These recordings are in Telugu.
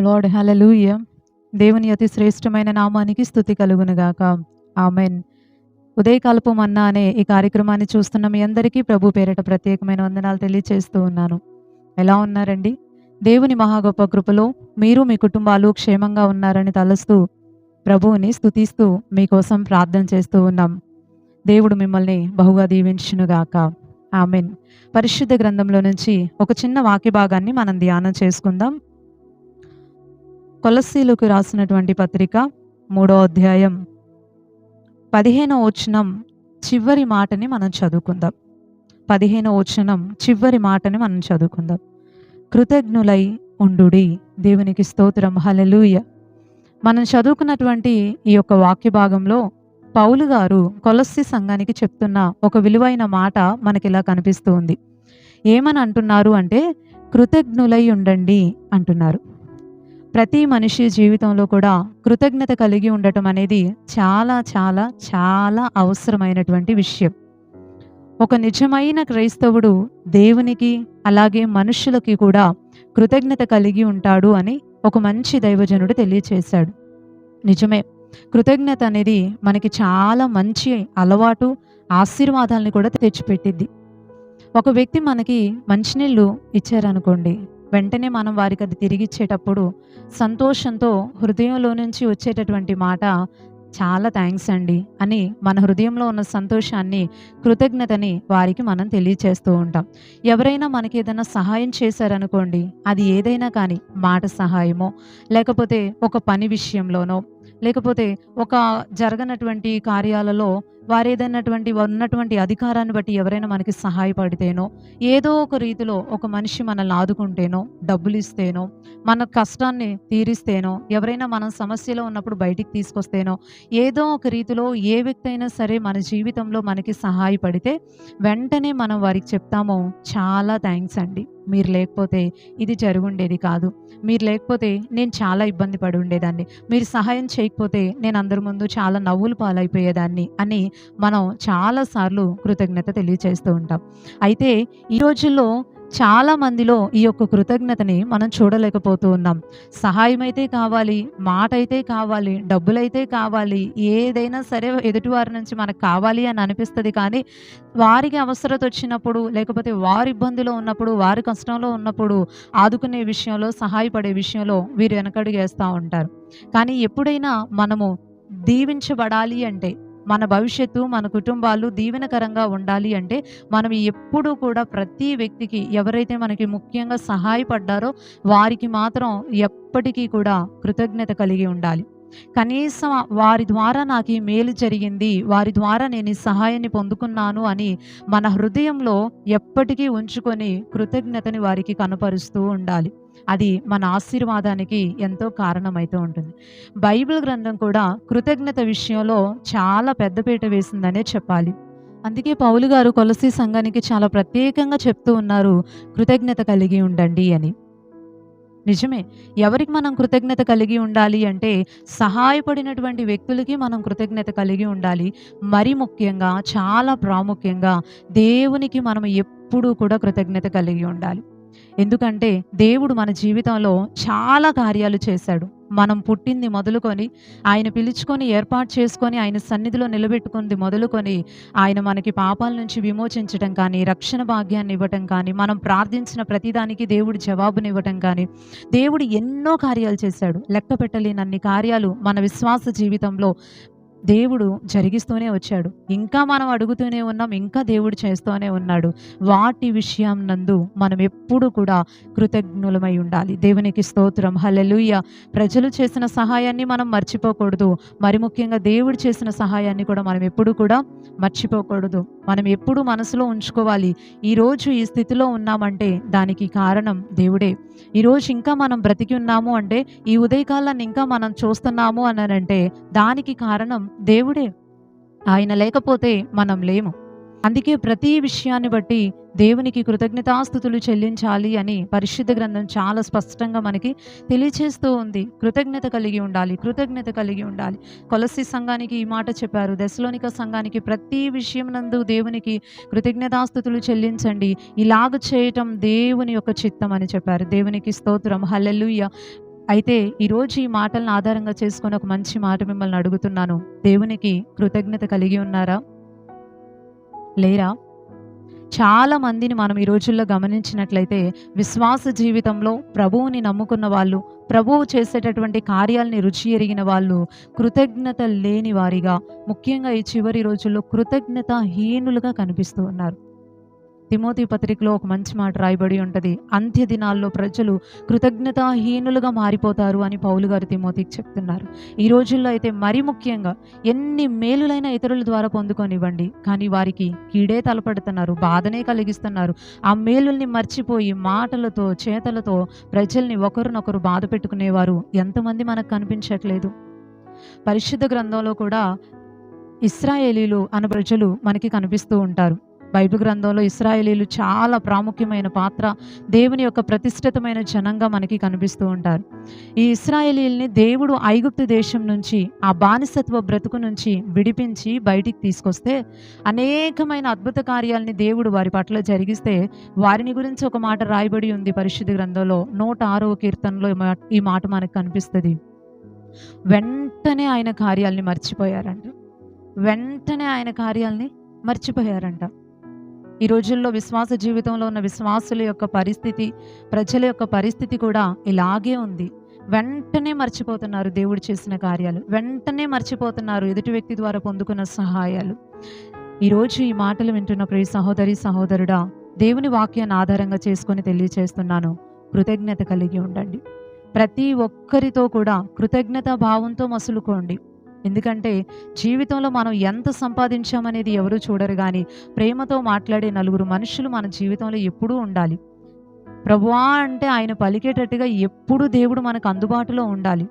లార్డ్. హల్లెలూయా. దేవుని అతి శ్రేష్టమైన నామానికి స్తుతి కలుగునుగాక. ఆమేన్. ఉదయకాలపు మన్నా అనే ఈ కార్యక్రమాన్ని చూస్తున్న మీ అందరికీ ప్రభు పేరిట ప్రత్యేకమైన వందనాలు తెలియచేస్తూ ఉన్నాను. ఎలా ఉన్నారండి? దేవుని మహా గొప్ప కృపలో మీరు మీ కుటుంబాలు క్షేమంగా ఉన్నారని తలస్తూ ప్రభువుని స్తుతిస్తూ మీకోసం ప్రార్థన చేస్తూ ఉన్నాం. దేవుడు మిమ్మల్ని బహుగా దీవించునుగాక. ఆమేన్. పరిశుద్ధ గ్రంథంలో నుంచి ఒక చిన్న వాక్య భాగాన్ని మనం ధ్యానం చేసుకుందాం. కొలస్సీలకు రాసినటువంటి పత్రిక 3వ అధ్యాయం 15వ వచనం చివరి మాటని మనం చదువుకుందాం. 15వ వచనం చివరి మాటని మనం చదువుకుందాం. కృతజ్ఞులై ఉండుడి. దేవునికి స్తోత్రం. హల్లెలూయా. మనం చదువుకున్నటువంటి ఈ యొక్క వాక్య భాగంలో పౌలు గారు కొలస్సీ సంఘానికి చెప్తున్న ఒక విలువైన మాట మనకి ఇలా కనిపిస్తూ ఉంది. ఏమని అంటున్నారు అంటే, కృతజ్ఞులై ఉండండి అంటున్నారు. ప్రతి మనిషి జీవితంలో కూడా కృతజ్ఞత కలిగి ఉండటం అనేది చాలా చాలా చాలా అవసరమైనటువంటి విషయం. ఒక నిజమైన క్రైస్తవుడు దేవునికి అలాగే మనుషులకి కూడా కృతజ్ఞత కలిగి ఉంటాడు అని ఒక మంచి దైవజనుడు తెలియచేశాడు. నిజమే, కృతజ్ఞత అనేది మనకి చాలా మంచి అలవాటు, ఆశీర్వాదాలని కూడా తెచ్చిపెట్టిద్ది. ఒక వ్యక్తి మనకి మంచినీళ్ళు ఇచ్చారనుకోండి, వెంటనే మనం వారికి అది తిరిగి ఇచ్చేటప్పుడు సంతోషంతో హృదయంలో నుంచి వచ్చేటటువంటి మాట చాలా థ్యాంక్స్ అండి అని మన హృదయంలో ఉన్న సంతోషాన్ని, కృతజ్ఞతని వారికి మనం తెలియచేస్తూ ఉంటాం. ఎవరైనా మనకి ఏదైనా సహాయం చేశారనుకోండి, అది ఏదైనా కానీ మాట సహాయమో, లేకపోతే ఒక పని విషయంలోనో, లేకపోతే ఒక జరగనటువంటి కార్యాలలో ఉన్నటువంటి అధికారాన్ని బట్టి ఎవరైనా మనకి సహాయపడితేనో, ఏదో ఒక రీతిలో ఒక మనిషి మనల్ని ఆదుకుంటేనో, డబ్బులు ఇస్తేనో, మన కష్టాన్ని తీరిస్తేనో, ఎవరైనా మనం సమస్యలో ఉన్నప్పుడు బయటికి తీసుకొస్తేనో, ఏదో ఒక రీతిలో ఏ వ్యక్తి అయినా సరే మన జీవితంలో మనకి సహాయపడితే వెంటనే మనం వారికి చెప్తాము, చాలా థ్యాంక్స్ అండి, మీరు లేకపోతే ఇది జరుగుండేది కాదు, మీరు లేకపోతే నేను చాలా ఇబ్బంది పడి ఉండేదాన్ని, మీరు సహాయం చేయకపోతే నేను అందరి ముందు చాలా నవ్వులు పాలైపోయేదాన్ని అని మనం చాలాసార్లు కృతజ్ఞత తెలియచేస్తూ ఉంటాం. అయితే ఈ రోజుల్లో చాలా మందిలో ఈ యొక్క కృతజ్ఞతని మనం చూడలేకపోతూ ఉన్నాం. సహాయం అయితే కావాలి, మాట అయితే కావాలి, డబ్బులైతే కావాలి, ఏదైనా సరే ఎదుటివారి నుంచి మనకు కావాలి అని అనిపిస్తుంది. కానీ వారికి అవసరత వచ్చినప్పుడు, లేకపోతే వారి ఇబ్బందిలో ఉన్నప్పుడు, వారి కష్టంలో ఉన్నప్పుడు ఆదుకునే విషయంలో, సహాయపడే విషయంలో వీరు వెనకడుగేస్తూ ఉంటారు. కానీ ఎప్పుడైనా మనము దీవించబడాలి అంటే, మన భవిష్యత్తు, మన కుటుంబాలు దీవెనకరంగా ఉండాలి అంటే మనం ఎప్పుడూ కూడా ప్రతి వ్యక్తికి ఎవరైతే మనకి ముఖ్యంగా సహాయపడ్డారో వారికి మాత్రం ఎప్పటికీ కూడా కృతజ్ఞత కలిగి ఉండాలి. కనీసం వారి ద్వారా నాకు ఈ మేలు జరిగింది, వారి ద్వారా నేను ఈ సహాయాన్ని పొందుకున్నాను అని మన హృదయంలో ఎప్పటికీ ఉంచుకొని కృతజ్ఞతని వారికి కనపరుస్తూ ఉండాలి. అది మన ఆశీర్వాదానికి ఎంతో కారణమైతూ ఉంటుంది. బైబిల్ గ్రంథం కూడా కృతజ్ఞత విషయంలో చాలా పెద్దపీట వేసిందనే చెప్పాలి. అందుకే పౌలు గారు కొలస్సీ సంఘానికి చాలా ప్రత్యేకంగా చెప్తూ ఉన్నారు, కృతజ్ఞత కలిగి ఉండండి అని. నిజమే, ఎవరికి మనం కృతజ్ఞత కలిగి ఉండాలి అంటే సహాయపడినటువంటి వ్యక్తులకి మనం కృతజ్ఞత కలిగి ఉండాలి. మరి ముఖ్యంగా, చాలా ప్రాముఖ్యంగా దేవునికి మనం ఎప్పుడూ కూడా కృతజ్ఞత కలిగి ఉండాలి. ఎందుకంటే దేవుడు మన జీవితంలో చాలా కార్యాలు చేశాడు. మనం పుట్టింది మొదలుకొని, ఆయన పిలుచుకొని ఏర్పాటు చేసుకొని ఆయన సన్నిధిలో నిలబెట్టుకుంది మొదలుకొని, ఆయన మనకి పాపాల నుంచి విమోచించటం కానీ, రక్షణ భాగ్యాన్ని ఇవ్వటం కానీ, మనం ప్రార్థించిన ప్రతిదానికి దేవుడు జవాబునివ్వటం కానీ, దేవుడు ఎన్నో కార్యాలు చేశాడు. లెక్క పెట్టలేనన్ని కార్యాలు మన విశ్వాస జీవితంలో దేవుడు జరిగిస్తూనే వచ్చాడు. ఇంకా మనం అడుగుతూనే ఉన్నాం, ఇంకా దేవుడు చేస్తూనే ఉన్నాడు. వాటి విషయం నందు మనం ఎప్పుడు కూడా కృతజ్ఞులమై ఉండాలి. దేవునికి స్తోత్రం. హల్లెలూయా. ప్రజలు చేసిన సహాయాన్ని మనం మర్చిపోకూడదు. మరి ముఖ్యంగా దేవుడు చేసిన సహాయాన్ని కూడా మనం ఎప్పుడు కూడా మర్చిపోకూడదు. మనం ఎప్పుడు మనసులో ఉంచుకోవాలి, ఈరోజు ఈ స్థితిలో ఉన్నామంటే దానికి కారణం దేవుడే. ఈరోజు ఇంకా మనం బ్రతికి ఉన్నాము అంటే, ఈ ఉదయకాలాన్ని ఇంకా మనం చూస్తున్నాము అనంటే దానికి కారణం దేవుడే. ఆయన లేకపోతే మనం లేము. అందుకే ప్రతి విషయాన్ని బట్టి దేవునికి కృతజ్ఞతాస్తుతులు చెల్లించాలి అని పరిశుద్ధ గ్రంథం చాలా స్పష్టంగా మనకి తెలియచేస్తూ ఉంది. కృతజ్ఞత కలిగి ఉండాలి, కృతజ్ఞత కలిగి ఉండాలి. కొలస్సీ సంఘానికి ఈ మాట చెప్పారు, దెస్సలోనిక సంఘానికి ప్రతి విషయం నందు దేవునికి కృతజ్ఞతాస్తుతులు చెల్లించండి, ఇలాగ చేయటం దేవుని యొక్క చిత్తం అని చెప్పారు. దేవునికి స్తోత్రం. హల్లెలూయా. అయితే ఈరోజు ఈ మాటలను ఆధారంగా చేసుకొని ఒక మంచి మాట మిమ్మల్ని అడుగుతున్నాను. దేవునికి కృతజ్ఞత కలిగి ఉన్నారా? లేరా? చాలా మందిని మనం ఈ రోజుల్లో గమనించినట్లయితే విశ్వాస జీవితంలో ప్రభువుని నమ్ముకున్న వాళ్ళు, ప్రభువు చేసేటటువంటి కార్యాలని రుచి ఎరిగిన వాళ్ళు కృతజ్ఞత లేని వారిగా, ముఖ్యంగా ఈ చివరి రోజుల్లో కృతజ్ఞతాహీనులుగా కనిపిస్తూ ఉన్నారు. తిమోతి పత్రికలో ఒక మంచి మాట రాయబడి ఉంటది. అంత్య దినాల్లో ప్రజలు కృతజ్ఞతాహీనులుగా మారిపోతారు అని పౌలు గారు తిమోతికి చెప్తున్నారు. ఈ రోజుల్లో అయితే మరి ముఖ్యంగా ఎన్ని మేలులైన ఇతరుల ద్వారా పొందుకొనివ్వండి, కానీ వారికి కీడే తలపెడుతున్నారు, బాధనే కలిగిస్తున్నారు. ఆ మేలుల్ని మర్చిపోయి మాటలతో, చేతలతో ప్రజల్ని ఒకరినొకరు బాధ పెట్టుకునేవారు ఎంతమంది మనకు కనిపించట్లేదు. పరిశుద్ధ గ్రంథంలో కూడా ఇశ్రాయేలీలు అన్న ప్రజలు మనకి కనిపిస్తూ ఉంటారు. బైబిల్ గ్రంథంలో ఇశ్రాయేలీలు చాలా ప్రాముఖ్యమైన పాత్ర, దేవుని యొక్క ప్రతిష్ఠితమైన జనంగా మనకి కనిపిస్తూ ఉంటారు. ఈ ఇశ్రాయేలీల్ని దేవుడు ఐగుప్తు దేశం నుంచి, ఆ బానిసత్వ బ్రతుకు నుంచి విడిపించి బయటికి తీసుకొస్తే అనేకమైన అద్భుత కార్యాలని దేవుడు వారి పట్ల జరిగిస్తే వారిని గురించి ఒక మాట రాయబడి ఉంది పరిశుద్ధ గ్రంథంలో. 106వ కీర్తనలో ఈ మాట మనకు కనిపిస్తుంది. వెంటనే ఆయన కార్యాలని మర్చిపోయారంట. వెంటనే ఆయన కార్యాలని మర్చిపోయారంట. ఈ రోజుల్లో విశ్వాస జీవితంలో ఉన్న విశ్వాసుల యొక్క పరిస్థితి, ప్రజల యొక్క పరిస్థితి కూడా ఇలాగే ఉంది. వెంటనే మర్చిపోతున్నారు దేవుడు చేసిన కార్యాలు, వెంటనే మర్చిపోతున్నారు ఎదుటి వ్యక్తి ద్వారా పొందుకున్న సహాయాలు. ఈరోజు ఈ మాటలు వింటున్న ప్రియ సహోదరి సహోదరుడా, దేవుని వాక్యాన్ని ఆధారంగా చేసుకొని తెలియచేస్తున్నాను, కృతజ్ఞత కలిగి ఉండండి. ప్రతి ఒక్కరితో కూడా కృతజ్ఞతా భావంతో మసులుకోండి. ఎందుకంటే జీవితంలో మనం ఎంత సంపాదించామనేది ఎవరు చూడరు, కానీ ప్రేమతో మాట్లాడే నలుగురు మనుషులు మన జీవితంలో ఎప్పుడూ ఉండాలి. ప్రభువా అంటే ఆయన పలికేటట్టుగా ఎప్పుడు దేవుడు మనకు అందుబాటులో ఉండాలి.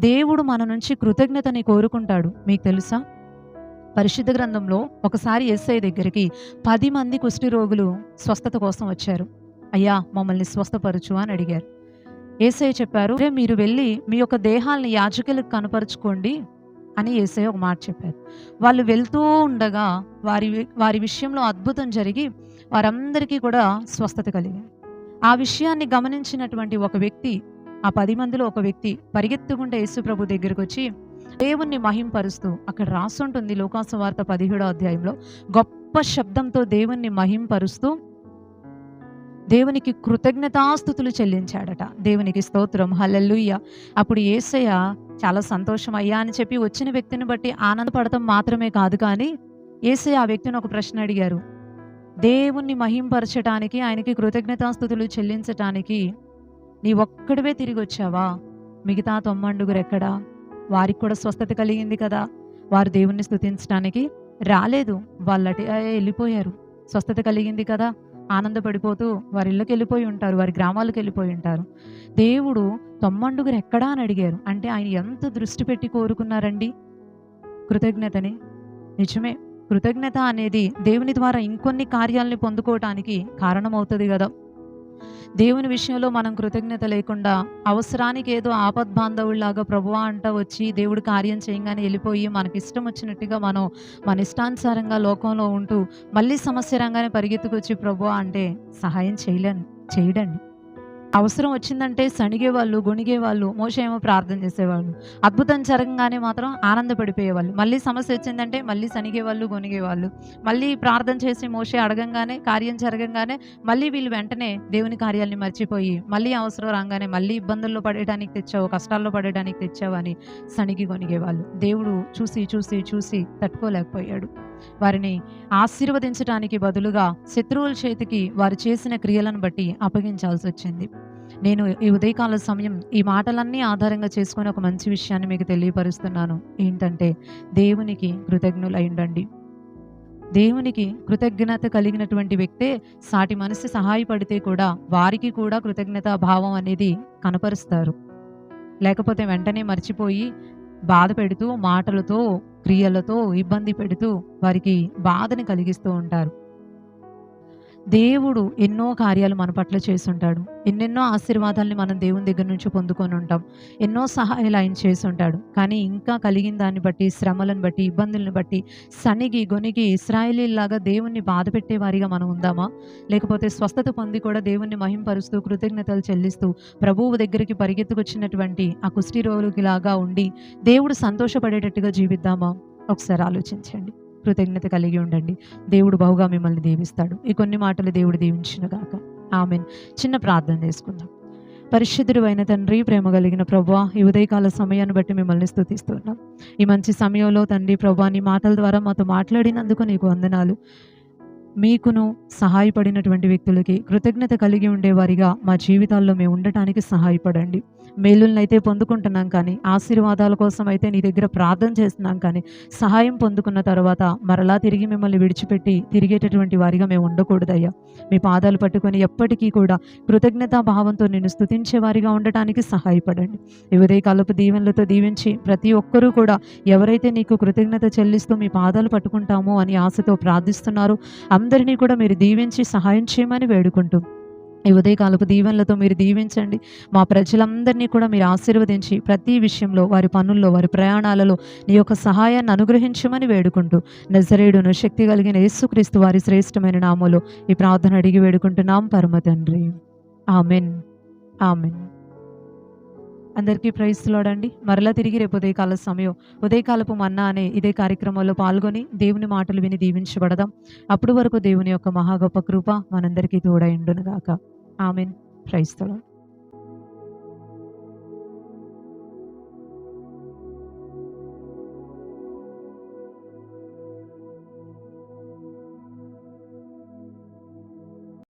దేవుడు మన నుంచి కృతజ్ఞతని కోరుకుంటాడు. మీకు తెలుసా, పరిశుద్ధ గ్రంథంలో ఒకసారి యేసయ్య దగ్గరికి 10 మంది కుష్టి రోగులు స్వస్థత కోసం వచ్చారు. అయ్యా మమ్మల్ని స్వస్థపరచు అని అడిగారు. యేసయ్య చెప్పారు, మీరు వెళ్ళి మీ యొక్క దేహాలను యాజకులకు కనపరుచుకోండి అని యేసయ్య ఒక మాట చెప్పారు. వాళ్ళు వెళ్తూ ఉండగా వారి విషయంలో అద్భుతం జరిగి వారందరికీ కూడా స్వస్థత కలిగింది. ఆ విషయాన్ని గమనించినటువంటి ఒక వ్యక్తి, ఆ 10 మందిలో ఒక వ్యక్తి పరిగెత్తుకుంటే యేసు ప్రభు దగ్గరికి వచ్చి దేవుణ్ణి మహింపరుస్తూ, అక్కడ రాసుంటుంది లూకాసు వార్త 17వ అధ్యాయంలో, గొప్ప శబ్దంతో దేవుణ్ణి మహింపరుస్తూ దేవునికి కృతజ్ఞతాస్తుతులు చెల్లించాడట. దేవునికి స్తోత్రం, హల్లెలూయా. అప్పుడు యేసయ్య చాలా సంతోషం అయ్యా అని చెప్పి వచ్చిన వ్యక్తిని బట్టి ఆనందపడటం మాత్రమే కాదు, కానీ యేసయ్య ఆ వ్యక్తిని ఒక ప్రశ్న అడిగారు. దేవుణ్ణి మహింపరచటానికి, ఆయనకి కృతజ్ఞతాస్తుతులు చెల్లించటానికి నీ ఒక్కడివే తిరిగి వచ్చావా? మిగతా 90 ఎక్కడా? వారికి కూడా స్వస్థత కలిగింది కదా, వారు దేవుణ్ణి స్తుతించడానికి రాలేదు, వాళ్ళటి వెళ్ళిపోయారు. స్వస్థత కలిగింది కదా, ఆనందపడిపోతూ వారి ఇళ్ళకి వెళ్ళిపోయి ఉంటారు, వారి గ్రామాలకు వెళ్ళిపోయి ఉంటారు. దేవుడు 90 ఎక్కడా అని అడిగారు. అంటే ఆయన ఎంత దృష్టి పెట్టి కోరుకున్నారండి కృతజ్ఞతని. నిజమే, కృతజ్ఞత అనేది దేవుని ద్వారా ఇంకొన్ని కార్యాలని పొందుకోవటానికి కారణమవుతుంది కదా. దేవుని విషయంలో మనం కృతజ్ఞత లేకుండా అవసరానికి ఏదో ఆపద్బాంధవుల్లాగా ప్రభువా అంట వచ్చి దేవుడు కార్యం చేయంగానే వెళ్ళిపోయి మనకి ఇష్టం వచ్చినట్టుగా మనం మన ఇష్టానుసారంగా లోకంలో ఉంటూ మళ్ళీ సమస్య రంగానే పరిగెత్తుకొచ్చి ప్రభువా అంటే సహాయం చేయడండి. అవసరం వచ్చిందంటే సణిగేవాళ్ళు, గొణిగేవాళ్ళు. మోషే ఏమో ప్రార్థన చేసేవాళ్ళు. అద్భుతం జరగంగానే మాత్రం ఆనందపడిపోయేవాళ్ళు. మళ్ళీ సమస్య వచ్చిందంటే మళ్ళీ సణిగేవాళ్ళు, గొణిగేవాళ్ళు. మళ్ళీ ప్రార్థన చేసి మోషే అడగంగానే, కార్యం జరగంగానే మళ్ళీ వీళ్ళు వెంటనే దేవుని కార్యాలని మర్చిపోయి మళ్ళీ అవసరం రాగానే మళ్ళీ ఇబ్బందుల్లో పడేయడానికి తెచ్చావు, కష్టాల్లో పడేయడానికి తెచ్చావు అని సణిగి గొణిగేవాళ్ళు. దేవుడు చూసి చూసి చూసి తట్టుకోలేకపోయాడు. వారిని ఆశీర్వదించడానికి బదులుగా శత్రువుల చేతికి వారు చేసిన క్రియలను బట్టి అప్పగించాల్సి వచ్చింది. నేను ఈ ఉదయకాల సమయం ఈ మాటలన్నీ ఆధారంగా చేసుకుని ఒక మంచి విషయాన్ని మీకు తెలియపరుస్తున్నాను. ఏంటంటే దేవునికి కృతజ్ఞులై ఉండండి. దేవునికి కృతజ్ఞత కలిగినటువంటి వ్యక్తే సాటి మనిషి సహాయపడితే కూడా వారికి కూడా కృతజ్ఞతా భావం అనేది కనపరుస్తారు. లేకపోతే వెంటనే మర్చిపోయి బాధ పెడుతూ, మాటలతో, క్రియలతో ఇబ్బంది పెడుతూ వారికి బాధని కలిగిస్తూ ఉంటారు. దేవుడు ఎన్నో కార్యాలు మన పట్ల చేసుంటాడు. ఎన్నెన్నో ఆశీర్వాదాల్ని మనం దేవుని దగ్గర నుంచి పొందుకొని ఉంటాం. ఎన్నో సహాయాలు ఆయన చేసుంటాడు. కానీ ఇంకా కలిగిన దాన్ని బట్టి, శ్రమలను బట్టి, ఇబ్బందులను బట్టి సణిగి, గొనిగి ఇశ్రాయేలీయుల్లాగా దేవుణ్ణి బాధపెట్టే వారిగా మనం ఉందామా? లేకపోతే స్వస్థత పొంది కూడా దేవుణ్ణి మహింపరుస్తూ, కృతజ్ఞతలు చెల్లిస్తూ, ప్రభువు దగ్గరికి పరిగెత్తుకొచ్చినటువంటి ఆ కుష్టి రోగిలాగా ఉండి, దేవుడు సంతోషపడేటట్టుగా జీవిద్దామా? ఒకసారి ఆలోచించండి. కృతజ్ఞత కలిగి ఉండండి. దేవుడు బహుగా మిమ్మల్ని దీవిస్తాడు. ఈ కొన్ని మాటలు దేవుడు దీవించునుగాక. ఆమేన్. చిన్న ప్రార్థన చేసుకుందాం. పరిశుద్ధుడైన తండ్రి, ప్రేమ కలిగిన ప్రభువా, ఈ ఉదయకాల సమయాన్ని బట్టి మిమ్మల్ని స్తుతిస్తున్నాం. ఈ మంచి సమయంలో తండ్రి ప్రభువా, నీ మాటల ద్వారా మాతో మాట్లాడినందుకు నీకు వందనాలు. మీకును సహాయపడినటువంటి వ్యక్తులకి కృతజ్ఞత కలిగి ఉండేవారిగా మా జీవితాల్లో మేము ఉండటానికి సహాయపడండి. మేలులనైతే పొందుకుంటున్నాం, కానీ ఆశీర్వాదాల కోసం అయితే నీ దగ్గర ప్రార్థన చేస్తున్నాం, కానీ సహాయం పొందుకున్న తర్వాత మరలా తిరిగి మిమ్మల్ని విడిచిపెట్టి తిరిగేటటువంటి వారిగా మేము ఉండకూడదయ్యా. మీ పాదాలు పట్టుకొని ఎప్పటికీ కూడా కృతజ్ఞతా భావంతో నిన్ను స్తుతించే వారిగా ఉండటానికి సహాయపడండి. ఈ ఉదయకాలపు దీవెనలతో దీవించి ప్రతి ఒక్కరూ కూడా ఎవరైతే నీకు కృతజ్ఞత చెల్లిస్తూ మీ పాదాలు పట్టుకుంటామో అని ఆశతో ప్రార్థిస్తున్నారో అందరినీ కూడా మీరు దీవించి సహాయం చేయమని వేడుకుంటూ, ఈ ఉదయకాలపు దీవెనలతో మీరు దీవించండి. మా ప్రజలందరినీ కూడా మీరు ఆశీర్వదించి ప్రతి విషయంలో, వారి పనుల్లో, వారి ప్రయాణాలలో నీ యొక్క సహాయాన్ని అనుగ్రహించమని వేడుకుంటూ, నజరేయుడును శక్తి కలిగిన యేసుక్రీస్తు వారి శ్రేష్టమైన నామములో ఈ ప్రార్థన అడిగి వేడుకుంటున్నాం పరమ తండ్రి. ఆమెన్. ఆమెన్. అందరికీ ప్రైజ్ లార్డ్ అండి. మరలా తిరిగి రేపు ఉదయకాలపు మన్నా అనే ఇదే కార్యక్రమంలో పాల్గొని దేవుని మాటలు విని దీవించబడదాం. అప్పుడు వరకు దేవుని యొక్క మహా గొప్ప కృప మనందరికీ తోడై ఉండును గాక. ఆమెన్. Praise lord.